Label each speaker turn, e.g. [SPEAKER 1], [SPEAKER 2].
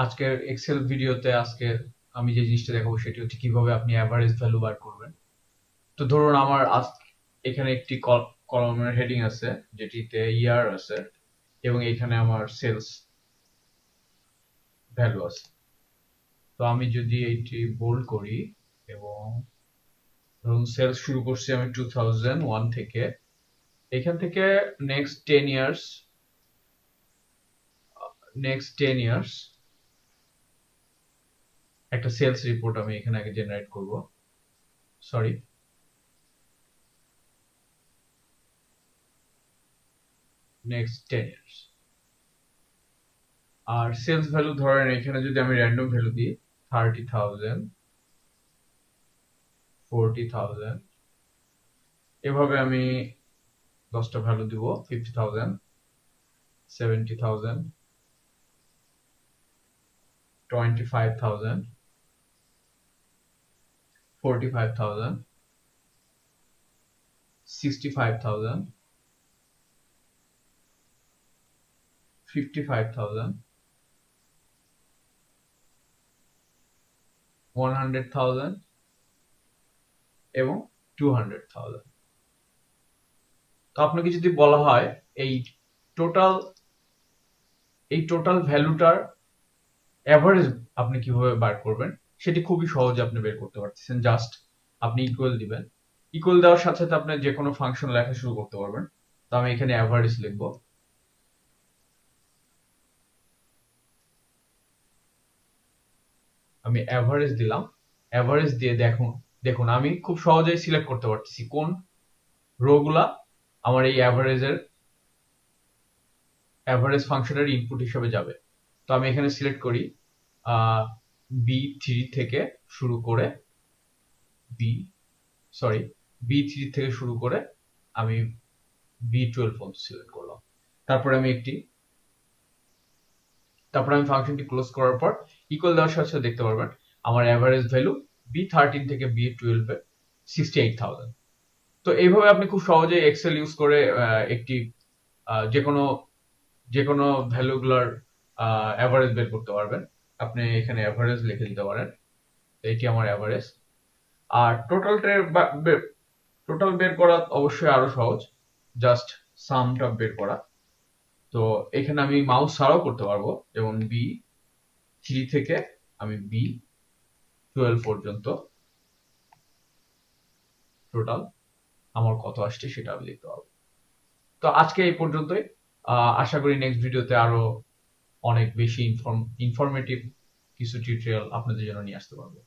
[SPEAKER 1] আজকের এক্সেল ভিডিওতে আজকে আমি যে জিনিসটা দেখাবো সেটি হচ্ছে কিভাবে আপনি অ্যাভারেজ ভ্যালু বার করবেন। তো ধরুন আমার এখানে একটি কলামের হেডিং আছে যেটিতে ইয়ার আছে এবং এখানে আমার সেলস ভ্যালু আছে। তো আমি যদি এইটি বোল্ড করি এবং ধরুন সেলস শুরু করছি আমি 2001 থেকে, এখান থেকে নেক্সট 10 ইয়ার্স একটা সেলস রিপোর্ট আমি এখানে আগে জেনারেট করব। Sorry, next 10 years. আর সেলস ভ্যালু ধরেন এখানে যদি আমি র্যান্ডম ভ্যালু দিই 30,000, 40,000, এভাবে আমি 10টা ভ্যালু দিব। 50,000, 70,000, 25,000, 45,000, 65,000, 55,000, 100,000 এবং 200,000। তো আপনাকে যদি বলা হয় এই টোটাল ভ্যালুটার অ্যাভারেজ আপনি কিভাবে বার করবেন, সেটি খুবই সহজে আপনি বের করতে পারতেছেন। জাস্ট আপনি ইকুয়াল দিবেন, ইকুয়াল দেওয়ার সাথে সাথে আপনি যে কোনো ফাংশন লেখা শুরু করতে পারবেন। তো আমি এখানে অ্যাভারেজ লিখবো। আমি অ্যাভারেজ দিলাম। অ্যাভারেজ দিয়ে দেখুন আমি খুব সহজেই সিলেক্ট করতে পারতেছি কোন রো গুলা আমার এই অ্যাভারেজ ফাংশনের ইনপুট হিসেবে যাবে। তো আমি এখানে সিলেক্ট করি বি3 থেকে শুরু করে বি সরি বি3 থেকে শুরু করে আমি বি12 পর্যন্ত সিলেক্ট করলাম। তারপরে আমি ফাংশনটি ক্লোজ করার পর ইকুয়াল দেওয়ার সাথে সাথে দেখতে পারবেন আমার অ্যাভারেজ ভ্যালু বি13 থেকে বি12 এ 68,000। তো এইভাবে আপনি খুব সহজেই এক্সেল ইউজ করে একটি যেকোনো যেকোনো ভ্যালুগুলার অ্যাভারেজ বের করতে পারবেন। আপনি এখানে অ্যাভারেজ লিখে দিতে পারেন, এটি আমার অ্যাভারেজ। আর টোটাল বের করা অবশ্যই আরো সহজ, জাস্ট সামটা বের করা। তো এখানে আমি মাউস ছাড়াও করতে পারবো, যেমন বি3 থেকে আমি বি12 পর্যন্ত টোটাল আমার কত আসছে সেটা আমি লিখতে পারবো। তো আজকে এই পর্যন্তই। আশা করি নেক্সট ভিডিওতে আরো অনেক বেশি ইনফরমেটিভ কিছু টিউটোরিয়াল আপনাদের জন্য নিয়ে আসতে পারবো।